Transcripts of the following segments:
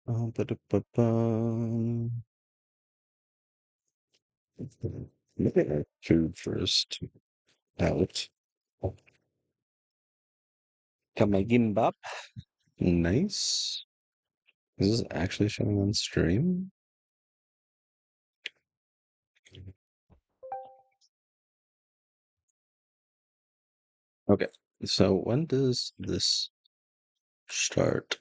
Ba-da-ba-bum. Food first. Out. Got my gimbap. Nice. Is this actually showing on stream? Okay. So when does this start?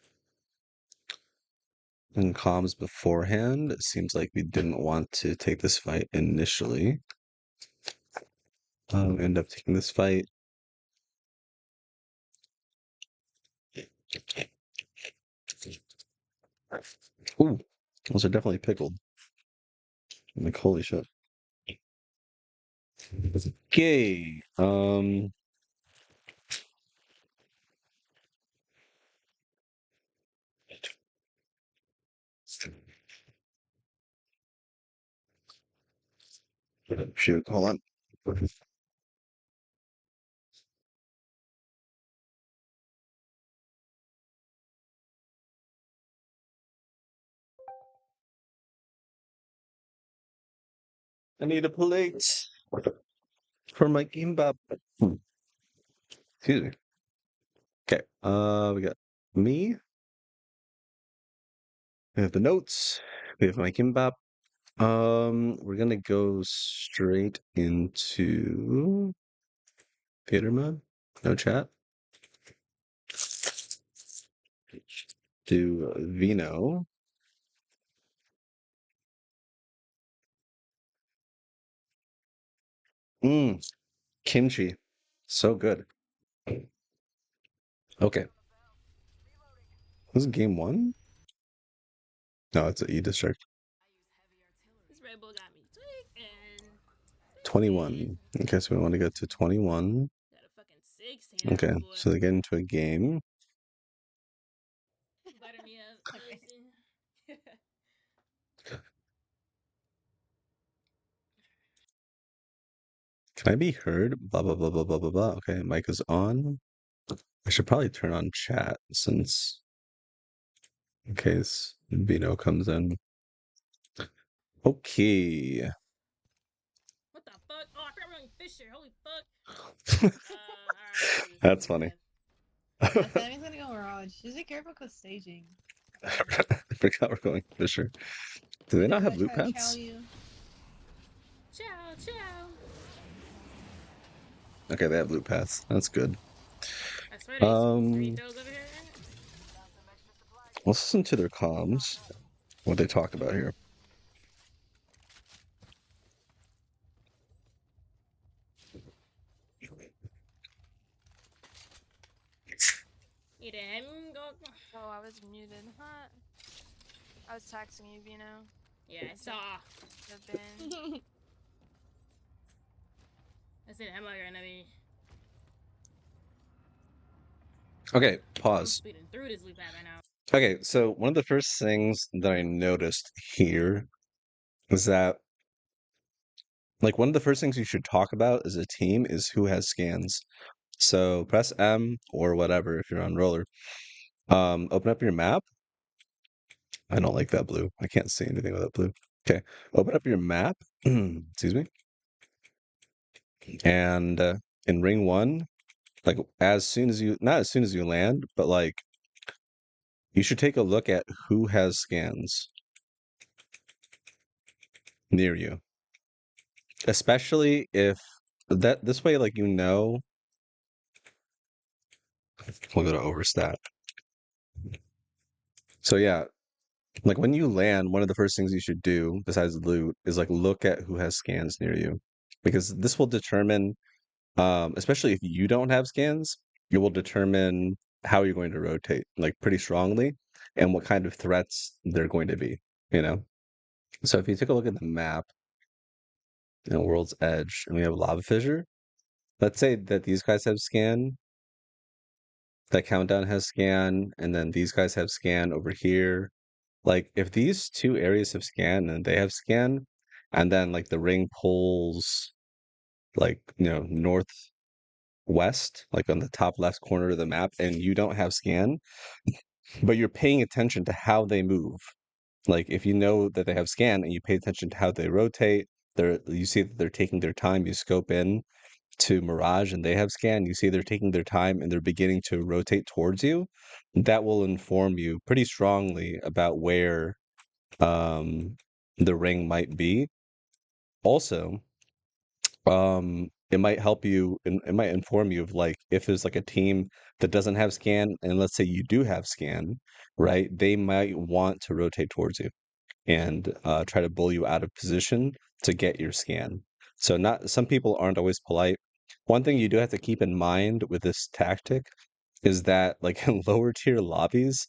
In comms beforehand, it seems like we didn't want to take this fight initially. We end up taking this fight. Ooh, those are definitely pickled. Like, holy shit. Okay. Shoot, hold on. I need a plate for my gimbap. Excuse me. Okay. We got me. We have the notes. We have my gimbap. We're gonna go straight into theater mode. No chat. Do Vino. Mmm, kimchi. So good. Okay. This is game one? No, it's an E district. This Red Bull got me tweaking. 21. Okay, so we want to go to 21. Got a fucking 16 Okay, out, boy. so they get into a game. Butter me up. Listen. Can I be heard? Blah, blah, blah, blah, blah, blah, blah. Okay, mic is on. I should probably turn on chat since in case Vino comes in. Okay. What the fuck? Oh, I forgot we're on Fisher. Holy fuck. Alright. That's funny. Yeah, Sammy's gonna go Mirage. Just be careful with staging. I forgot we're going Fisher. Do they not have loot Try to chow pads? you. Ciao, ciao. Okay, they have loot pads. That's good. I swear there's 3 throws over here. Let's listen to their comms. What they talk about here. You didn't go. Oh, I was muted. Huh? I was texting you, Vino. Yeah, I saw. Have been. I said, am I gonna be? Okay, I'm pause. speeding through this loop app right now. Okay, so one of the first things that I noticed here is that, like, one of the first things you should talk about as a team is who has scans. So press M or whatever if you're on roller. Open up your map. I don't like that blue. I can't see anything with that blue. Okay, open up your map. Excuse me. And in ring one, like as soon as you, not as soon as you land, but like you should take a look at who has scans near you, especially if that this way, like we'll go to overstat. So yeah, like when you land, one of the first things you should do besides loot is like look at who has scans near you, because this will determine, especially if you don't have scans, it will determine how you're going to rotate like pretty strongly and what kind of threats they're going to be, you know? So if you take a look at the map, World's Edge, and we have Lava Fissure, let's say that these guys have scan, that Countdown has scan, and then these guys have scan over here. Like, if these two areas have scan and they have scan, and then like the ring pulls like, northwest, like on the top left corner of the map, and you don't have scan, but you're paying attention to how they move. Like if you know that they have scan and you pay attention to how they rotate, you see that they're taking their time. You scope in to Mirage and they have scan. You see they're taking their time and they're beginning to rotate towards you. That will inform you pretty strongly about where the ring might be. Also, it might help you and it might inform you of like if there's like a team that doesn't have scan and let's say you do have scan, right? They might want to rotate towards you and try to bull you out of position to get your scan. So not some people aren't always polite. One thing you do have to keep in mind with this tactic is that like in lower tier lobbies,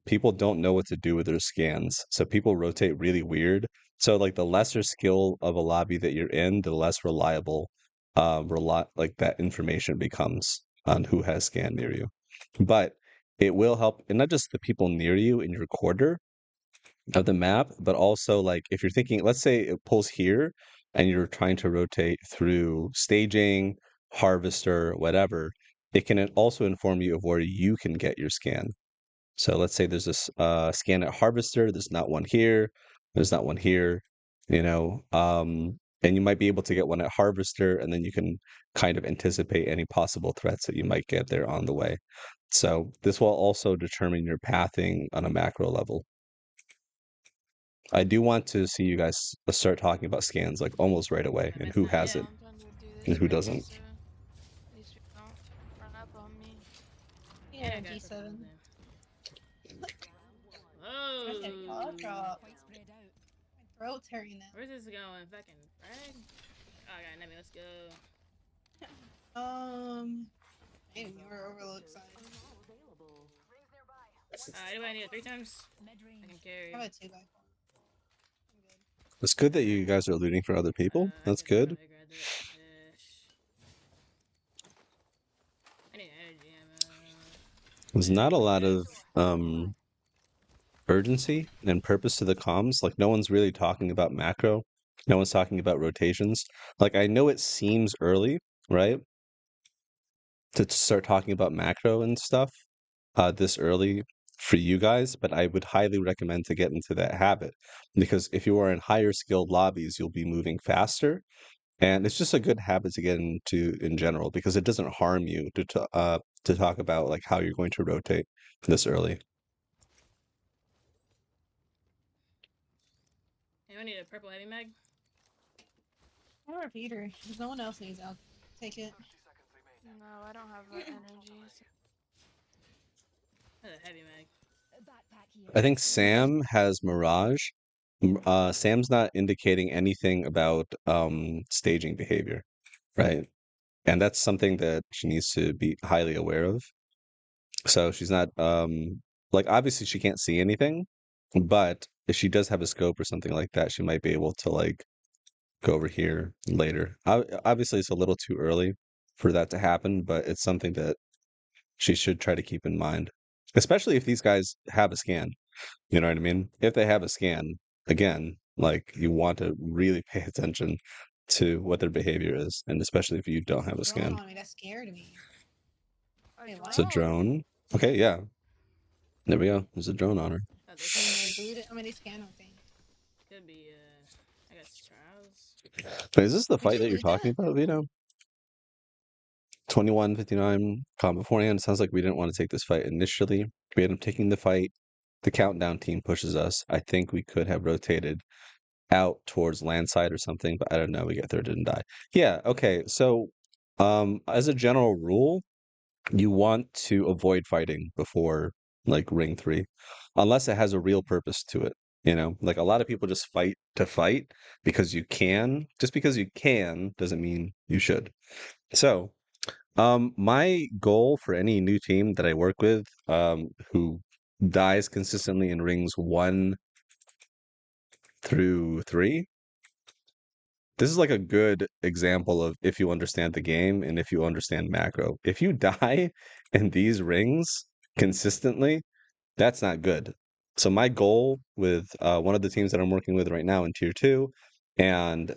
people don't know what to do with their scans. So people rotate really weird. So like the lesser skill of a lobby that you're in, the less reliable like that information becomes on who has scan near you. But it will help, and not just the people near you in your quarter of the map, but also like if you're thinking, let's say it pulls here and you're trying to rotate through staging, harvester, whatever, it can also inform you of where you can get your scan. So let's say there's this scan at harvester, there's not one here, there's not one here, you know, and you might be able to get one at harvester, and then you can kind of anticipate any possible threats that you might get there on the way. So this will also determine your pathing on a macro level. I do want to see you guys start talking about scans like almost right away and who has Yeah. it I'm trying to do and this who right doesn't. so at least we don't run up on me. Yeah, I got G7. purple ones now. Where's that jaw Whoa. drop? My throat's hurting now. Where's this going? Fucking frag? Oh, I got an enemy. Let's go. Maybe we're overlooked side. Anybody need it 3 times? I can carry. How about 2x4? I'm good. It's good that you guys are looting for other people. That's Actually, good. I grabbed it. I need energy ammo. There's not a lot of urgency and purpose to the comms. Like no one's really talking about macro. No one's talking about rotations. Like I know it seems early, right? To start talking about macro and stuff this early for you guys, but I would highly recommend to get into that habit because if you are in higher skilled lobbies, you'll be moving faster. And it's just a good habit to get into in general because it doesn't harm you to talk about like how you're going to rotate this early. Anyone need a purple heavy mag? I'm a repeater. If no one else needs, I'll take it. No, I don't have the energy. So. That's a heavy mag. I think Sam has Mirage. Sam's not indicating anything about staging behavior, right? And that's something that she needs to be highly aware of. So she's not like obviously she can't see anything, but if she does have a scope or something like that, she might be able to like go over here later. Obviously, it's a little too early for that to happen, but it's something that she should try to keep in mind, especially if these guys have a scan. You know what I mean? If they have a scan, again, like you want to really pay attention to what their behavior is, and especially if you don't have a Drone scan. on me, that scared me. A Wait, what? It's a drone. Okay, yeah. There we go. There's a drone on her. Oh, this I mean, is, they booted. I mean, they scanned on thing. could be, I got trials. Wait, is this the Did fight you that you're loot talking that? about, Vito? 21:59 beforehand. It sounds like we didn't want to take this fight initially. We ended up taking the fight. The countdown team pushes us. I think we could have rotated out towards landside or something, but I don't know. We got third and die. Yeah, okay. So, as a general rule, you want to avoid fighting before like ring 3 unless it has a real purpose to it. You know, like a lot of people just fight to fight because you can. Just because you can doesn't mean you should. So, my goal for any new team that I work with, who dies consistently in rings 1 through 3, this is like a good example of if you understand the game and if you understand macro. If you die in these rings consistently, that's not good. So my goal with one of the teams that I'm working with right now in tier 2, and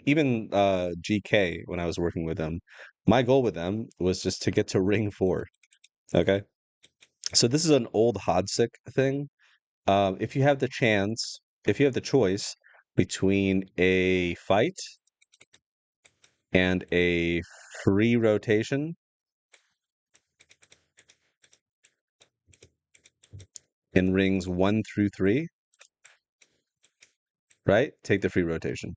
even GK when I was working with them, my goal with them was just to get to ring 4. Okay. So this is an old Hodsick thing. If you have the chance, if you have the choice between a fight and a free rotation in rings 1 through 3, right? Take the free rotation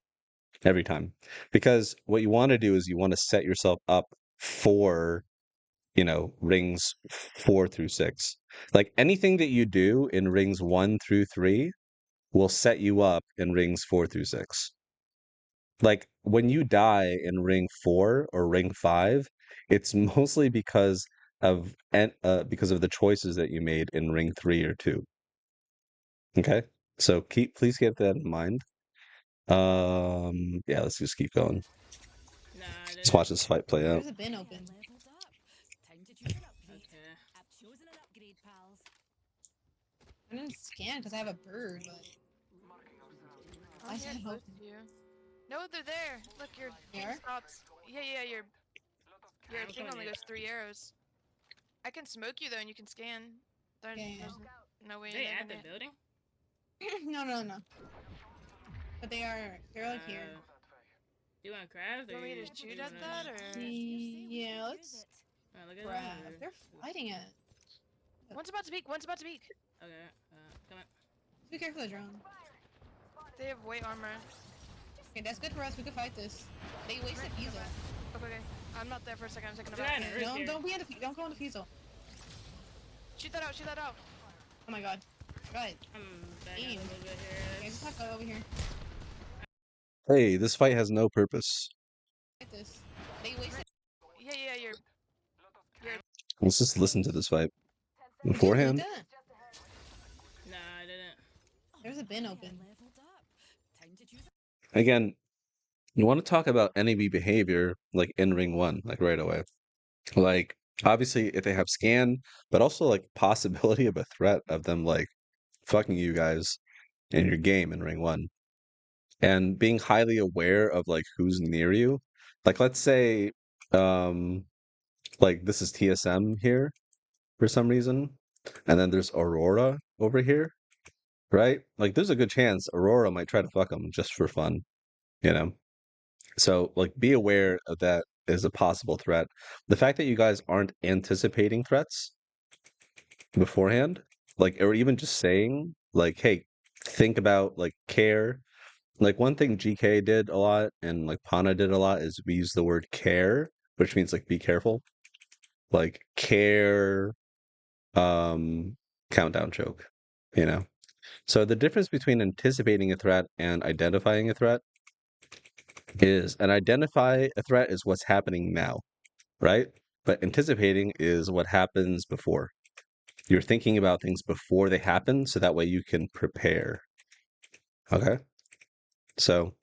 every time. Because what you want to do is you want to set yourself up for, rings 4 through 6. Like anything that you do in rings 1 through 3 will set you up in rings 4 through 6. Like when you die in ring 4 or ring 5, it's mostly because of the choices that you made in ring 3 or 2. Okay? So please keep that in mind. Yeah, let's just keep going. Nah, I Let's didn't. watch this fight play out. There's a bin open. Okay. I didn't scan because I have a bird, but I I hit said both open. of you. No, they're there. Look, your They thing are? stops. Yeah, your I'm thing coming only in. goes 3 arrows. I can smoke you though, and you can scan. There's Yeah. no way They they're at the gonna. building? No. But they're like here. Do you want to craft? You Or want me to you shoot wanna- at that or? Yeah, let's Look at grab. them, or- They're fighting it. One's about to peek. One's about to peek. Okay, come on. Be careful of the drone. They have white armor. Okay, that's good for us. We can fight this. They wasted Come Fiesel. back. Okay. I'm not there for a second. I'm taking a Yeah, back. I know. Don't here. don't be in the don't go in the Fiesel. Shoot that out. Shoot that out. Oh my god. Right. I'm back out a Aim. little bit Okay, here. just have to go over here. Hey, this fight has no purpose. Fight this. They wasted. Yeah, your Let's just listen to this fight Did you beforehand. loot that? Nah, I didn't. There's a bin open. Again, you want to talk about enemy behavior like in ring 1, like right away. Like obviously if they have scan, but also like possibility of a threat of them like fucking you guys in your game in ring 1. And being highly aware of like who's near you. Like let's say like this is TSM here for some reason, and then there's Aurora over here, right? Like there's a good chance Aurora might try to fuck them just for fun, you know? So like be aware of that as a possible threat. The fact that you guys aren't anticipating threats beforehand, like or even just saying like, hey, think about like care. Like one thing GK did a lot and like Pana did a lot is we use the word care, which means like be careful. Like care countdown choke, you know. So the difference between anticipating a threat and identifying a threat is identify a threat is what's happening now, right? But anticipating is what happens before. You're thinking about things before they happen so that way you can prepare. Okay? So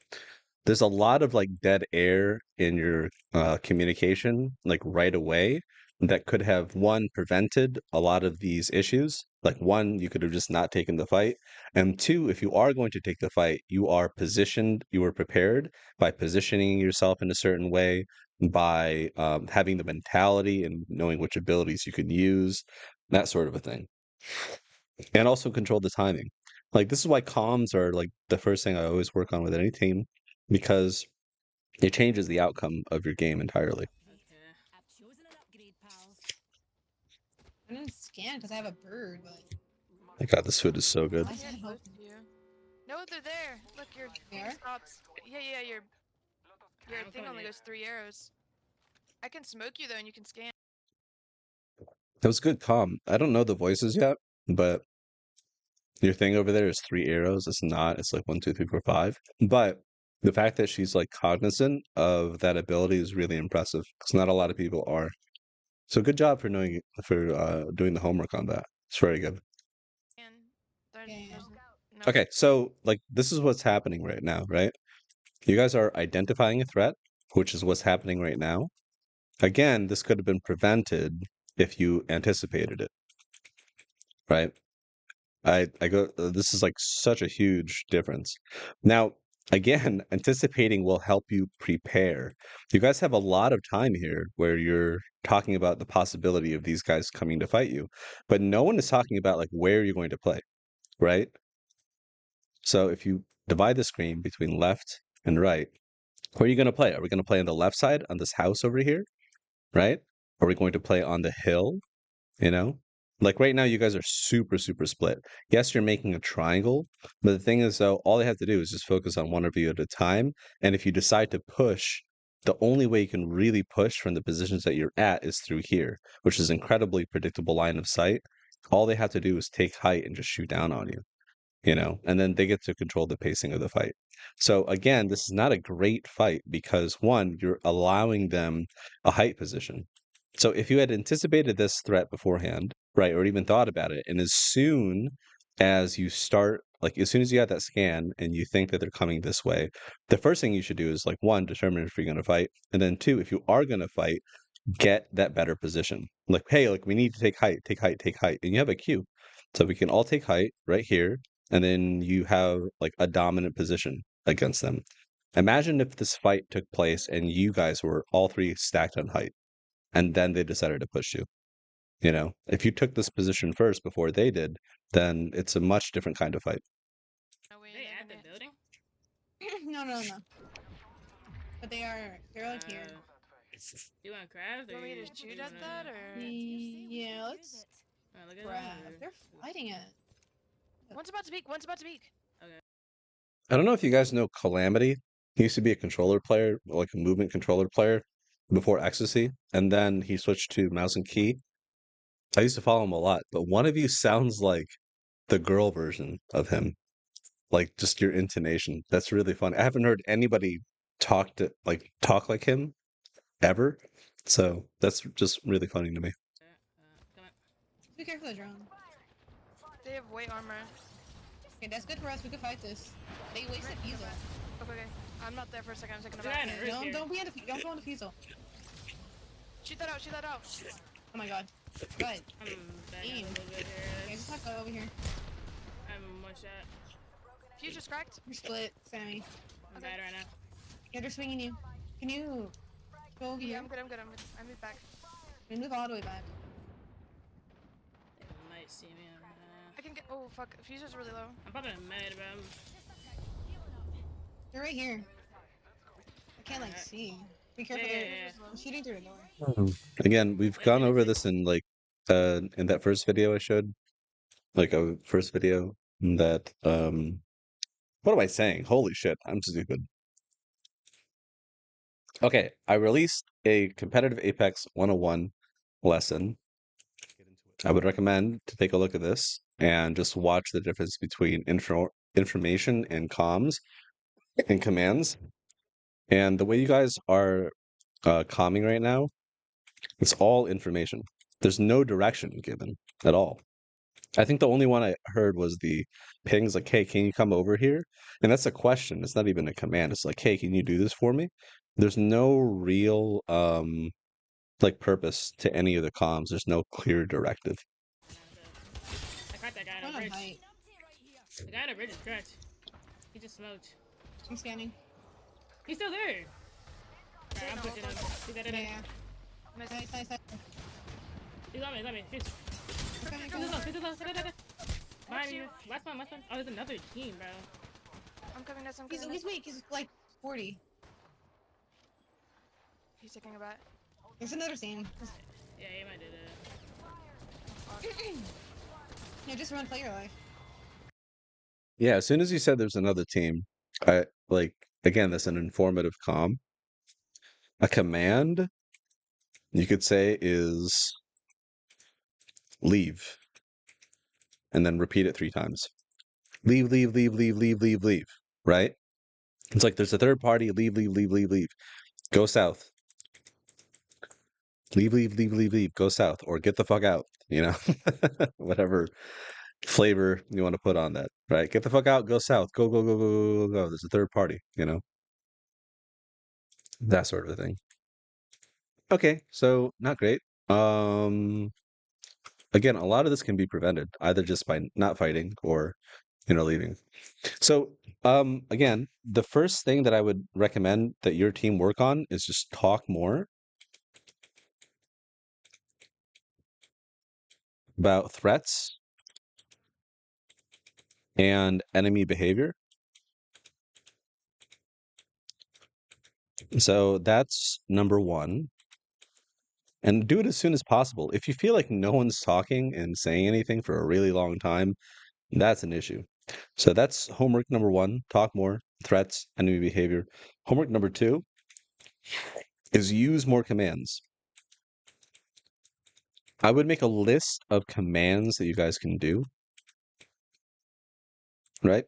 there's a lot of like dead air in your communication like right away that could have one prevented a lot of these issues. Like one, you could have just not taken the fight, and two, if you are going to take the fight, you are positioned, you are prepared by positioning yourself in a certain way, by having the mentality and knowing which abilities you can use, that sort of a thing, and also control the timing. Like this is why comms are like the first thing I always work on with any team, because it changes the outcome of your game entirely. Okay. I didn't scan because I have a bird, but My God, this food is so good. I I said hit both open. of you. No, they're there. Look, your They thing are? stops. Yeah, your I'm thing coming only in. goes 3 arrows. I can smoke you though, and you can scan. That was good comm. I don't know the voices yet, but your thing over there is 3 arrows. It's not. It's like 1, 2, 3, 4, 5. But the fact that she's like cognizant of that ability is really impressive because not a lot of people are. So good job for knowing for doing the homework on that. It's very good. And Yeah. there's no. Okay, so like this is what's happening right now, right? You guys are identifying a threat, which is what's happening right now. Again, this could have been prevented if you anticipated it, right? I go. This is like such a huge difference. Now, again, anticipating will help you prepare. You guys have a lot of time here where you're talking about the possibility of these guys coming to fight you, but no one is talking about like where you're going to play, right? So if you divide the screen between left and right, where are you going to play? Are we going to play on the left side on this house over here, right? Are we going to play on the hill? You know, like right now, you guys are super, super split. Yes, you're making a triangle, but the thing is, though, all they have to do is just focus on one of you at a time. And if you decide to push, the only way you can really push from the positions that you're at is through here, which is incredibly predictable line of sight. All they have to do is take height and just shoot down on you, and then they get to control the pacing of the fight. So again, this is not a great fight because one, you're allowing them a height position. So if you had anticipated this threat beforehand, right, or even thought about it, and as soon as you start, like as soon as you have that scan and you think that they're coming this way, the first thing you should do is like one, determine if you're going to fight, and then two, if you are going to fight, get that better position. Like, hey, like we need to take height, take height, take height, and you have a cue, so we can all take height right here, and then you have like a dominant position against them. Imagine if this fight took place and you guys were all three stacked on height and then they decided to push you. If you took this position first before they did, then it's a much different kind of fight. No way. They at the building? No. But they're like here. You want crabs? You Or want me you to shoot wanna- at that or? Yeah, let's Wanna look at grab. them, or- They're fighting it. One's about to peek. One's about to peek. I don't know if you guys know Calamity. He used to be a controller player, like a movement controller player before Ecstasy, and then he switched to mouse and key. I used to follow him a lot, but one of you sounds like the girl version of him, like just your intonation. That's really funny. I haven't heard anybody talk like him ever, so that's just really funny to me. Come on. Be careful of the drone. They have weight armor. Okay, that's good for us. We can fight this. They wasted Fiesel. Okay. I'm not there for a second. I'm taking a They're back. not in a Don't here. don't go on the Fiesel. Shoot that out. Shoot that out. Oh my god. Good. I'm back Aim. a little bit Okay, here. just have to over here. I'm one shot. Fuse just cracked. You're split, Sammy. I'm bad right now. Yeah, they're swinging you. Can you go over Yeah, here? I'm good. I'm good. I moved back. And move all the way back. They might see me. I can get. Oh fuck. Fuse is really low. I'm probably mad, but They're right here. I can't like see. Be careful. Yeah, they're yeah, yeah. I'm shooting through the door. Again, we've gone over this in in that first video I showed, like a first video that what am I saying? Holy shit, I'm stupid. Okay, I released a competitive Apex 101 lesson. I would recommend to take a look at this and just watch the difference between information and comms and commands. And the way you guys are calming right now, it's all information. There's no direction given at all. I think the only one I heard was the pings like, hey, can you come over here? And that's a question. It's not even a command. It's like, hey, can you do this for me? There's no real like purpose to any of the comms. There's no clear directive. I cracked that guy on One the on bridge. height. The guy on the bridge is cracked. He just smoked. I'm scanning. He's still there. Alright, I'm pushing him. He's at it. Yeah. Nice. Nice. He's on me. He's on me. He's. Okay, He's go. low. He's low. Behind me. Last one. Oh, there's another team, bro. I'm coming. I'm He's coming. weak. He's like 40. He's taking a bat. There's another team. Yeah, he might do that. No, just run, play your life. Yeah, as soon as you said there's another team, I like again, that's an informative comm. A command, you could say, is leave. And then repeat it 3 times. Leave, leave, leave, leave, leave, leave, leave. Right? It's like there's a third party, leave, leave, leave, leave, leave. Go south. Leave, leave, leave, leave, leave. Go south. Or get the fuck out. Whatever flavor you want to put on that. Right? Get the fuck out, go south. Go, go, go, go, go, go, go. There's a third party, That sort of a thing. Okay, so not great. Again, a lot of this can be prevented either just by not fighting or leaving. So, again, the first thing that I would recommend that your team work on is just talk more about threats and enemy behavior. So that's number one. And do it as soon as possible. If you feel like no one's talking and saying anything for a really long time, that's an issue. So that's homework number one, talk more, threats, enemy behavior. Homework number two is use more commands. I would make a list of commands that you guys can do, right?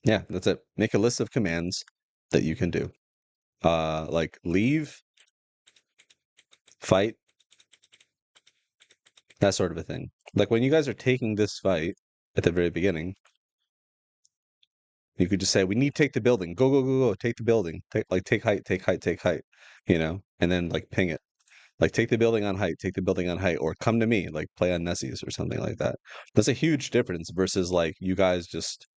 Yeah, that's it. Make a list of commands that you can do. Like leave, fight, that sort of a thing. Like when you guys are taking this fight at the very beginning, you could just say, "We need to take the building. Go, go, go, go! Take the building. Take height, take height, take height." And then like ping it. Like take the building on height, take the building on height, or come to me, like play on Nessies or something like that. That's a huge difference versus like you guys just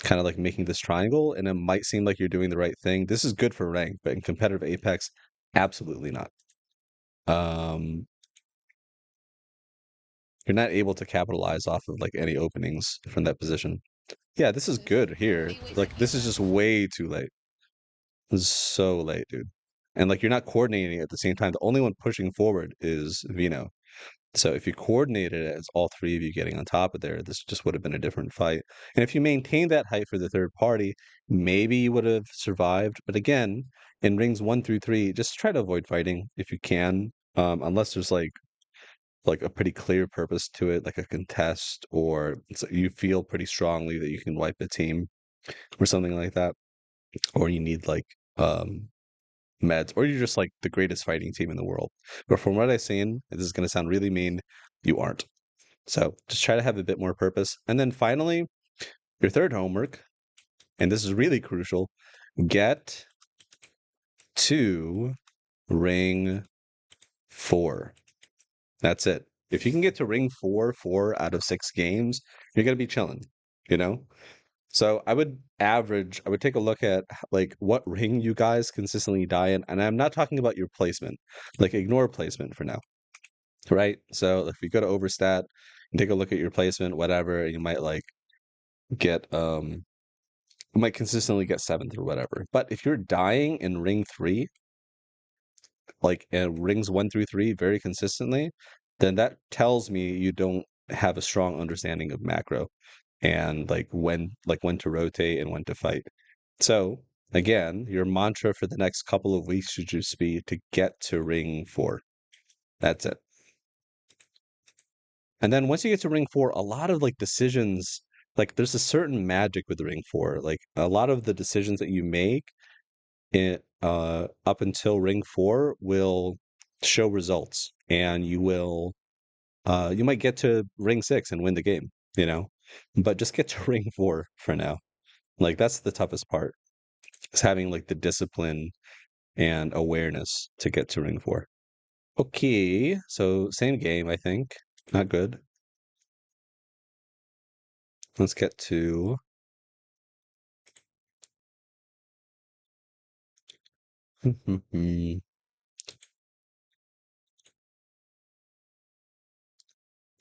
kind of like making this triangle, and it might seem like you're doing the right thing. This is good for rank, but in competitive Apex, absolutely not. Um, you're not able to capitalize off of like any openings from that position. Yeah, this is good here. Like this is just way too late. This is so late, dude. And like you're not coordinating at the same time. The only one pushing forward is Vino. So if you coordinated it as all three of you getting on top of there, this just would have been a different fight. And if you maintained that height for the third party, maybe you would have survived. But again, in rings 1 through 3, just try to avoid fighting if you can, unless there's like a pretty clear purpose to it, like a contest, or you feel pretty strongly that you can wipe the team or something like that, or you need like meds, or you're just like the greatest fighting team in the world. But from what I've seen, this is going to sound really mean, you aren't. So just try to have a bit more purpose. And then finally, your third homework, and this is really crucial, get to ring 4. That's it. If you can get to ring 4, 4 out of 6 games, you're going to be chilling, you know? So I would take a look at like what ring you guys consistently die in. And I'm not talking about your placement, like ignore placement for now, right? So if you go to overstat and take a look at your placement, whatever, you might like get you might consistently get 7th or whatever. But if you're dying in ring 3, like in rings 1 through 3 very consistently, then that tells me you don't have a strong understanding of macro and like when to rotate and when to fight. So again, your mantra for the next couple of weeks should just be to get to ring 4. That's it. And then once you get to ring 4, a lot of like decisions, like there's a certain magic with ring 4. Like a lot of the decisions that you make up until ring 4 will show results, and you might get to ring 6 and win the game, but just get to ring 4 for now. Like that's the toughest part, is having like the discipline and awareness to get to ring 4. Okay, so same game, I think. Not good. Let's get to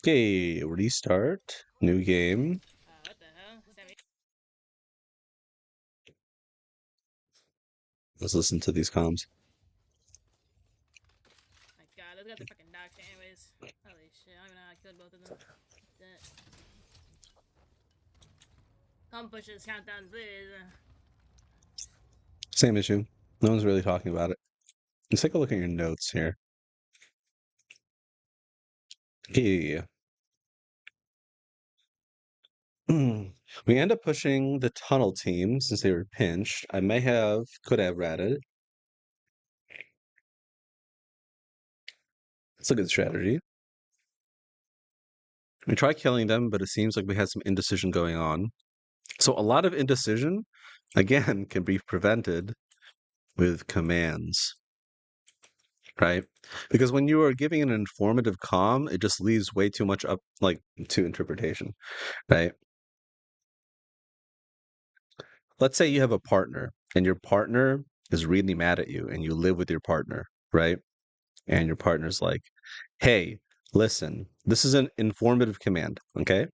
okay, restart, new game. What the hell? Sammy? Let's listen to these comms. My god, let's get the fucking doctor anyways. Holy shit, I don't even know how I killed both of them. That. Come push this countdown, please. Same issue. No one's really talking about it. Let's take a look at your notes here. Okay. We end up pushing the tunnel team since they were pinched. Could have ratted. It's a good strategy. We try killing them, but it seems like we had some indecision going on. So a lot of indecision, again, can be prevented with commands. right? Because when you are giving an informative comm, it just leaves way too much up like to interpretation, right? Let's say you have a partner and your partner is really mad at you and you live with your partner, right? And your partner's like, "Hey, listen, this is an informative command, okay?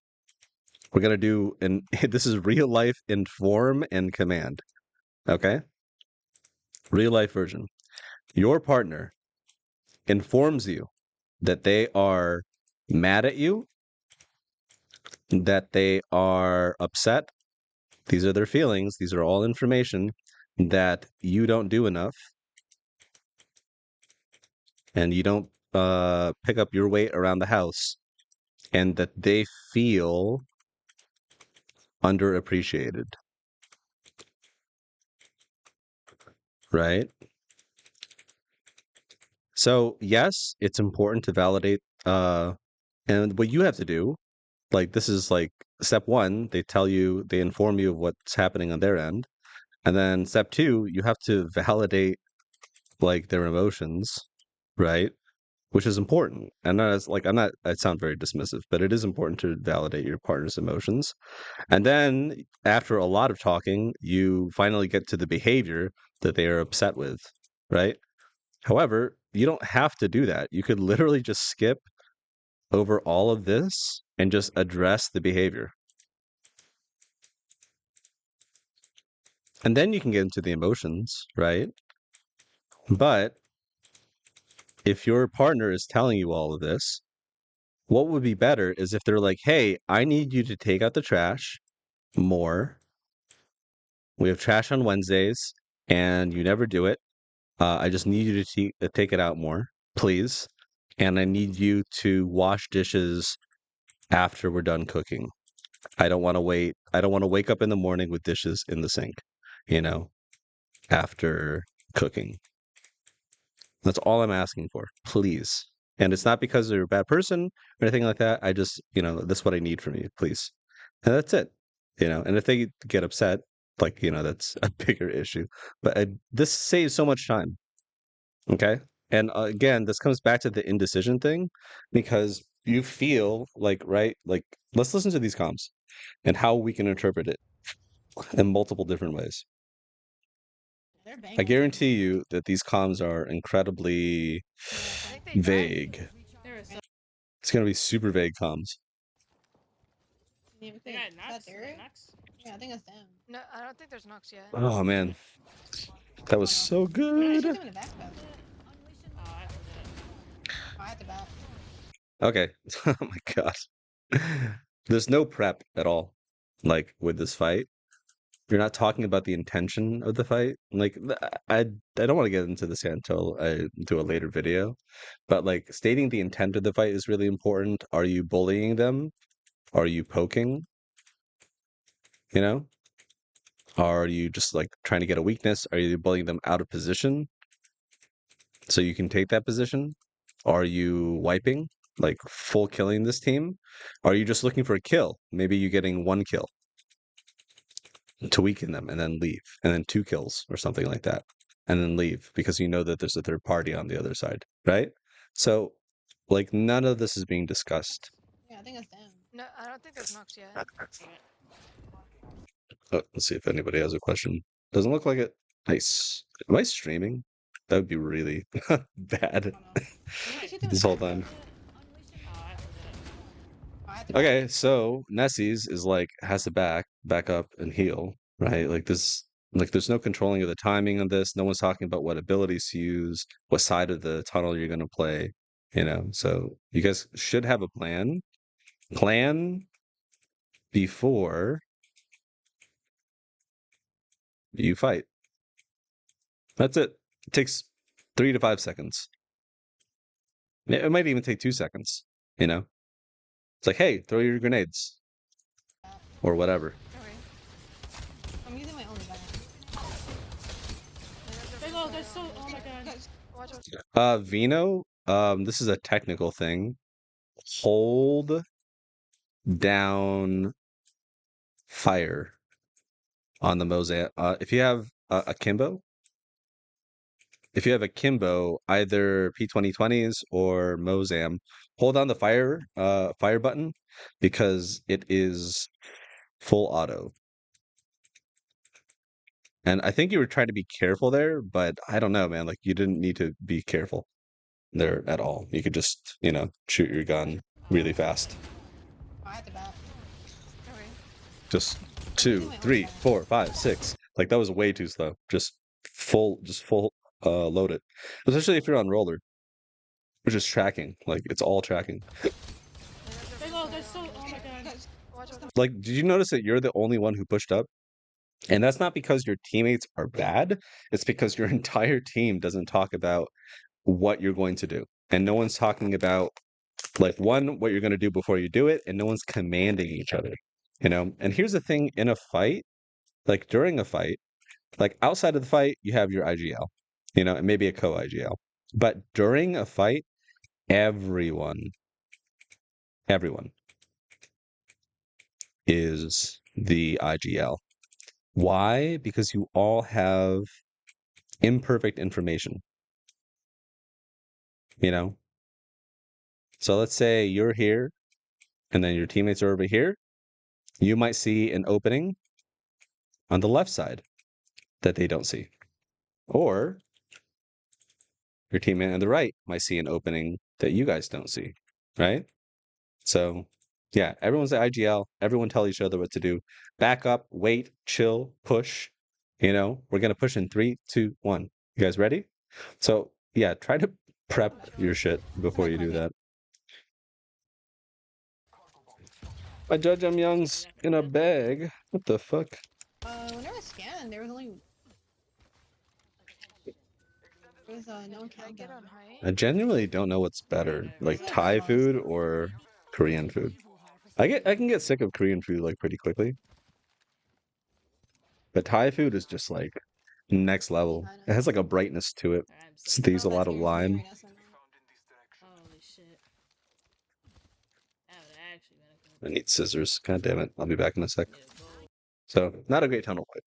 We're going to do an this is real life inform and command, okay? Real life version. Your partner informs you that they are mad at you, that they are upset. These are their feelings. These are all information that you don't do enough and you don't pick up your weight around the house and that they feel underappreciated, right? So, yes, it's important to validate and what you have to do, like this is like step 1, they tell you, they inform you of what's happening on their end. And then step 2, you have to validate like their emotions, right? Which is important. And not as like I'm not I sound very dismissive, but it is important to validate your partner's emotions. And then after a lot of talking, you finally get to the behavior that they are upset with, right? However, you don't have to do that. You could literally just skip over all of this and just address the behavior. And then you can get into the emotions, right? But if your partner is telling you all of this, what would be better is if they're like, "Hey, I need you to take out the trash more. We have trash on Wednesdays and you never do it. I just need you to take it out more, please. And I need you to wash dishes after we're done cooking. I don't want to wait. I don't want to wake up in the morning with dishes in the sink, you know, after cooking. That's all I'm asking for, please. And it's not because they're a bad person or anything like that. I just, that's what I need from you, please. And that's it. And if they get upset, like, that's a bigger issue. But this saves so much time. Okay. And again, this comes back to the indecision thing because you feel like, right? Like, let's listen to these comms and how we can interpret it in multiple different ways. They're I banging. guarantee you that these comms are incredibly Yeah, I think they vague. There is It's going to be super vague comms. They they got is that Nux. Derek? Nux. Yeah, I think it's them. No, I don't think there's Nox yet. Oh, man. That was so What did she good. do in the backpack? Oh, I forget it. I had to back. Okay. Oh, my God. There's no prep at all, like, with this fight. You're not talking about the intention of the fight. Like I don't want to get into this yet until I do a later video, but like stating the intent of the fight is really important. Are you bullying them? Are you poking? You know? Are you just like trying to get a weakness? Are you bullying them out of position so you can take that position? Are you wiping? Like full killing this team? Are you just looking for a kill? Maybe you getting one kill to weaken them and then leave, and then 2 kills or something like that, and then leave because you know that there's a third party on the other side, right? So, like, none of this is being discussed. Yeah, I think it's them. No, I don't think there's Nox yet. Oh, let's see if anybody has a question. Doesn't look like it. Nice. Am I streaming? That would be really bad I don't know. What did she do in the this whole backpack? time. Oh, I forget it. I had to back. Okay, so Nessie's is like has to back up and heal, right? Like this, like there's no controlling of the timing of this. No one's talking about what abilities to use, what side of the tunnel you're gonna play, So you guys should have a plan. Plan before you fight. That's it. It takes 3 to 5 seconds. It might even take 2 seconds, you know? It's like, hey, throw your grenades or whatever. Okay. I'm using my only back. There's so. Oh my god. Watch out. Vino, this is a technical thing. Hold down fire on the mosaic. If you have a Kimbo, if you have akimbo, either P2020s or Mozam, hold down the fire button because it is full auto. And I think you were trying to be careful there, but I don't know, man. Like you didn't need to be careful there at all. You could just, shoot your gun really fast. Oh, I had to bat. Okay. Just I'm using 2, my own 3, gun. 4, 5, 6. Like that was way too slow. Just full load it. Especially if you're on roller, which is tracking. Like it's all tracking. There's so. Oh my god. Watch out. Like, did you notice that you're the only one who pushed up? And that's not because your teammates are bad. It's because your entire team doesn't talk about what you're going to do. And no one's talking about like one, what you're going to do before you do it, and no one's commanding each other. And here's the thing in a fight, like during a fight, like outside of the fight, you have your IGL, and maybe a co-IGL. But during a fight, everyone is the IGL. Why? Because you all have imperfect information, So let's say you're here and then your teammates are over here. You might see an opening on the left side that they don't see. Or your teammate on the right might see an opening that you guys don't see, right? So, yeah, everyone's at IGL. Everyone tell each other what to do. Back up, wait, chill, push. We're going to push in 3, 2, 1. You guys ready? So, yeah, try to prep your shit before you do that. I judge I'm young's in a bag. What the fuck? Whenever I scanned, there was only. There was no Can I get countdown. on height? I genuinely don't know what's better, like Thai food or Korean food. I can get sick of Korean food like pretty quickly, but Thai food is just like next level. It has like a brightness to it. I'm So so they use a Oh, that lot of scares me lime. right now. So Holy shit. That would actually been I need scissors. God damn it! I'll be back in a sec. Need a bowl. So not a great tunnel fight.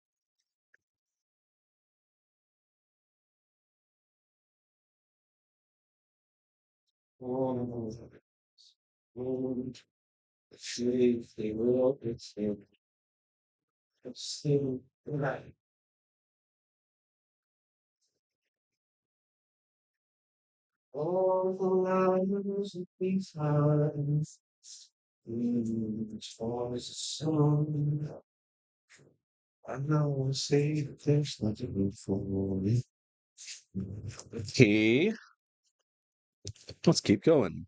All the lives of these times, for is a song. I know I say that there's nothing for me. Okay, let's keep going.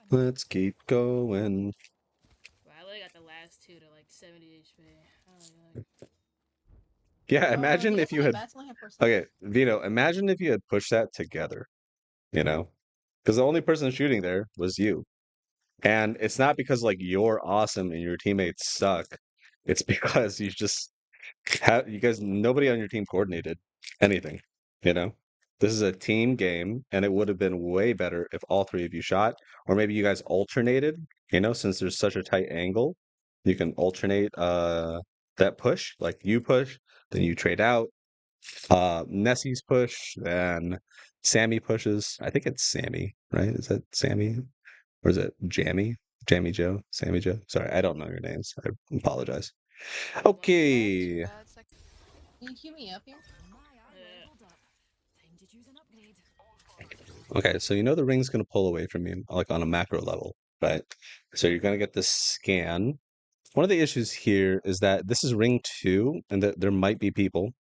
Let's keep going. Well, I literally got the last two to like 70 HP. Oh, like, Yeah, imagine the if you SMA had. bats only have 4 Okay, seconds. Vito, imagine if you had pushed that together, because the only person shooting there was you. And it's not because like you're awesome and your teammates suck. It's because you guys, nobody on your team coordinated anything, you know? This is a team game, and it would have been way better if all three of you shot, or maybe you guys alternated, since there's such a tight angle, you can alternate that push, like you push, then you trade out. Nessie's push, then Sammy pushes. I think it's Sammy, right? Is that Sammy? Or is it Jammy? Jammy Joe? Sammy Joe? Sorry, I don't know your names. I apologize. Okay. Can you queue me up here? Okay, so the ring's gonna pull away from you, like on a macro level, right? So you're gonna get this scan. One of the issues here is that this is ring 2, and that there might be people,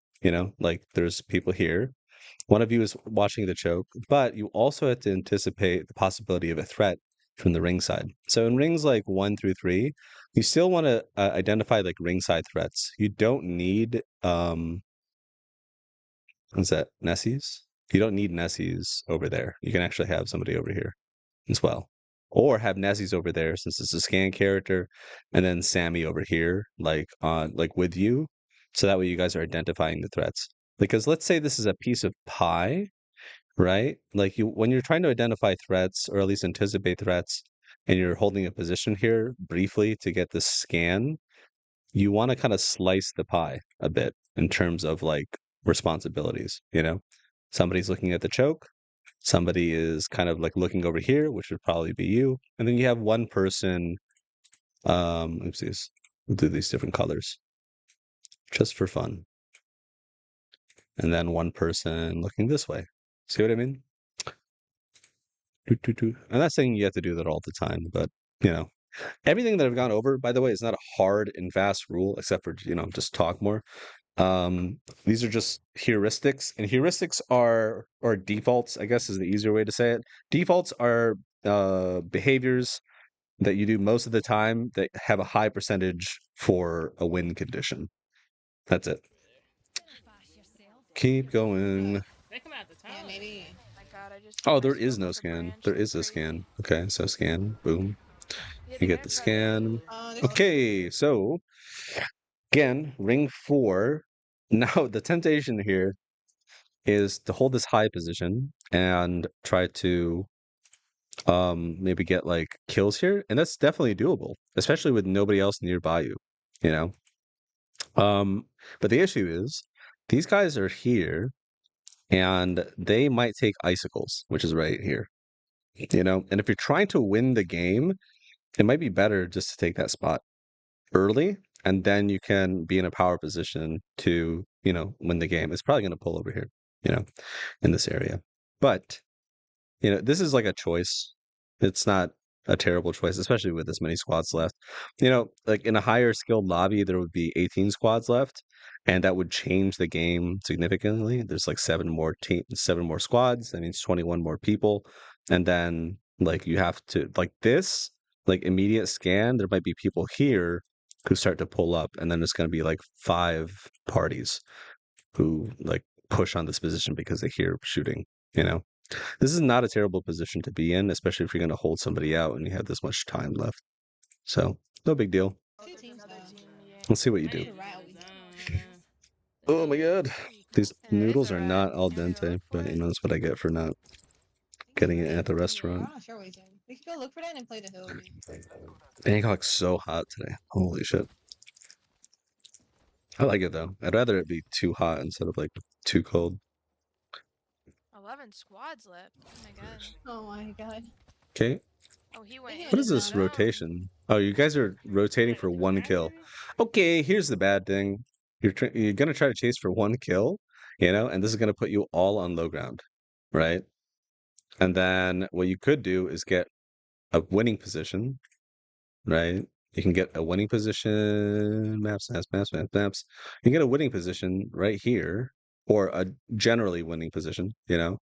like there's people here. One of you is watching the choke, but you also have to anticipate the possibility of a threat from the ring side. So in rings like 1 through 3, you still want to identify like ringside threats. You don't need what's that? Nessies? You don't need Nessies over there. You can actually have somebody over here as well. Or have Nessies over there since it's a scan character, and then Sammy over here, like with you. So that way you guys are identifying the threats. Because let's say this is a piece of pie, right? Like when you're trying to identify threats or at least anticipate threats, and you're holding a position here briefly to get the scan, you want to kind of slice the pie a bit in terms of like responsibilities, you know? Somebody's looking at the choke, somebody is kind of like looking over here, which would probably be you, and then you have one person, oopsies, we'll do these different colors just for fun. And then one person looking this way. See what I mean? I'm not saying you have to do that all the time, but you know, everything that I've gone over, by the way, is not a hard and fast rule, except for, you know, just talk more. These are just heuristics, and heuristics are, or defaults, I guess is the easier way to say it. Defaults are behaviors that you do most of the time that have a high percentage for a win condition. That's it. Keep going. They come out the time. Yeah, maybe. My God, I just. Oh, my there is scope no of the scan. branch There is is a crazy. scan. Okay, so scan. Boom. Yeah, You the get the air's not there. scan. There's Okay, so again, ring 4. Now, the temptation here is to hold this high position and try to maybe get like kills here, and that's definitely doable, especially with nobody else nearby you, you know. But the issue is these guys are here and they might take icicles, which is right here, you know. And if you're trying to win the game, it might be better just to take that spot early, and then you can be in a power position to, you know, win the game. It's probably going to pull over here, you know, in this area. But, you know, this is like a choice. It's not a terrible choice, especially with this many squads left. You know, like in a higher skilled lobby, there would be 18 squads left, and that would change the game significantly. There's like 7 more squads. That means 21 more people. And then like you have to like this, like immediate scan, there might be people here who start to pull up, and then it's going to be like 5 parties who like push on this position because they hear shooting, you know. This is not a terrible position to be in, especially if you're going to hold somebody out and you have this much time left. So, no big deal. Oh, two there's teams another though. team. Yeah. Let's see what you I do. need The to right go we zone. Oh my god. These It's noodles are alright. not al You want me to dente, look for but you it? know, that's what I get for not think getting he's it at right. the But restaurant. I'm not sure what he's doing. We could go look for that and play the hill again. Bangkok's so hot today. Holy shit. I like it though. I'd rather it be too hot instead of like too cold. 11 squads left. Oh my God. Oh my god. Okay. Oh, he I went think he What went is to this zone. rotation? Oh, you guys are rotating for one kill. Okay, here's the bad thing. You're gonna try to chase for one kill, you know, and this is gonna put you all on low ground, right? And then what you could do is get a winning position, right? You can get a winning position, maps. You can get a winning position right here, or a generally winning position, you know,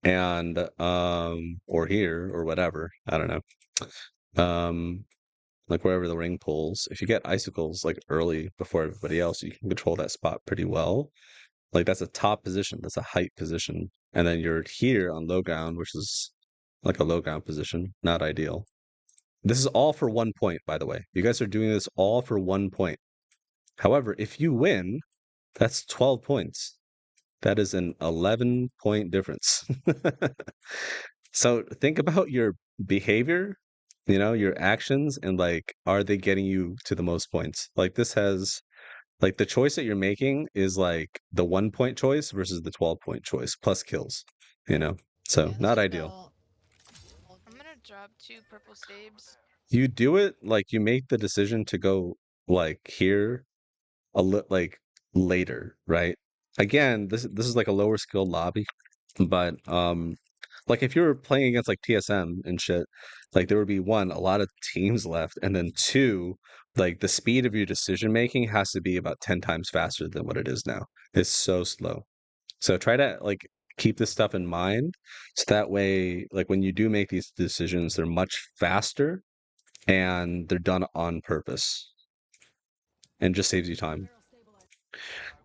and or here or whatever. I don't know. Like wherever the ring pulls. If you get icicles like early before everybody else, you can control that spot pretty well. Like that's a top position, that's a height position. And then you're here on low ground, which is like a low ground position, not ideal. This is all for 1 point, by the way. You guys are doing this all for 1 point. However, if you win, that's 12 points. That is an 11-point difference. So think about your behavior, you know, your actions, and like, are they getting you to the most points? Like, this has, like, the choice that you're making is like the 1 point choice versus the 12-point choice plus kills, you know? So, Yeah, let's not just ideal. go. Hold I'm it. gonna drop 2 purple stabes. You do it like you make the decision to go like here like later, right? Again, this is like a lower skill lobby, but like if you were playing against like TSM and shit, like there would be one, a lot of teams left, and then two, like the speed of your decision making has to be about 10 times faster than what it is now. It's so slow. So try to like keep this stuff in mind so that way like when you do make these decisions, they're much faster and they're done on purpose and just saves you time.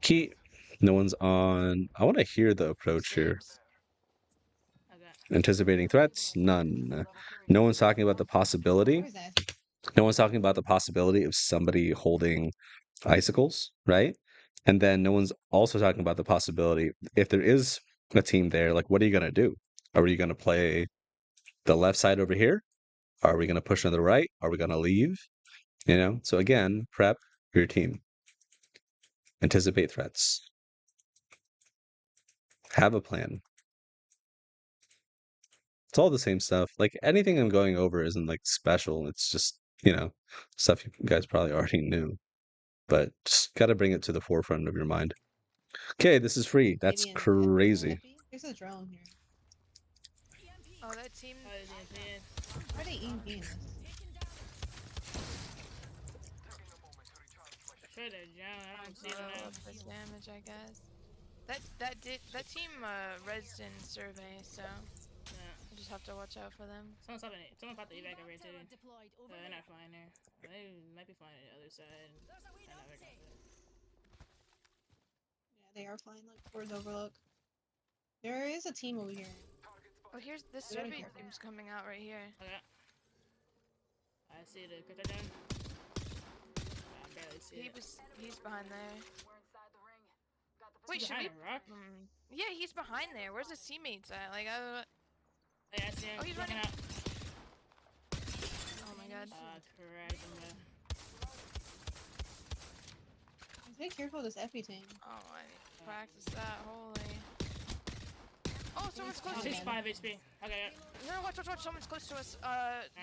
Key, no one's on. I want to hear the approach here. Stabes. Anticipating threats? None. No one's talking about the possibility. Where's that? No one's talking about the possibility of somebody holding icicles, right? And then no one's also talking about the possibility if there is a team there, like what are you gonna do? Are you gonna play the left side over here? Are we gonna push on the right? Are we gonna leave? You know? So again, prep your team. Anticipate threats. Have a plan. It's all the same stuff. Like anything I'm going over isn't like special. It's just, stuff you guys probably already knew. But just gotta bring it to the forefront of your mind. Okay, this is free. That's Maybe an crazy. epi? There's a drone here. Oh, that team. Oh, there's EMP. Why are they EMPing us? Sure, they're down. I don't see them Blow now. up the damage, I guess. That team rezzed in survey, so Yeah. I just have to watch out for them. Someone's about to evac over here too. They're not flying there. They might be flying on the other side. I know they're gonna do it. Yeah, they are flying like towards Overlook. There is a team over here. Oh, here's this We gotta survey be careful. team's coming out right here. Okay. I see the crypto down. I barely see it. He's behind there. Wait, should we? Behind a rock? Yeah, he's behind there. Where's his teammates at? Like, Hey, I see him. Oh, he's looking running. out. Oh my god. Correct. Be careful of this epi team. Oh, I need to practice that. Holy. Oh, someone's close to Okay. me. 65 HP. Okay. No, watch. Someone's close to us.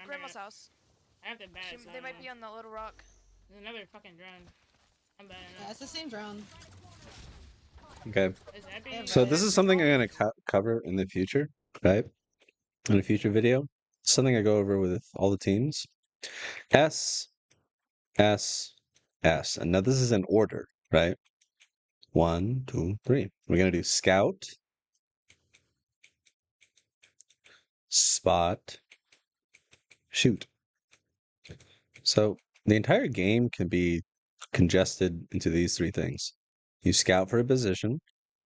Grandma's house. I have to bat. They might be on the little rock. There's another fucking drone. I'm batting Yeah, it's the same drone. Okay. Is Epi? So this is something I'm gonna cover in the future, right? In a future video. Something I go over with all the teams. S, S, S. And now this is in order, right? 1, 2, 3. We're gonna do scout, spot, shoot. So the entire game can be congested into these three things. You scout for a position,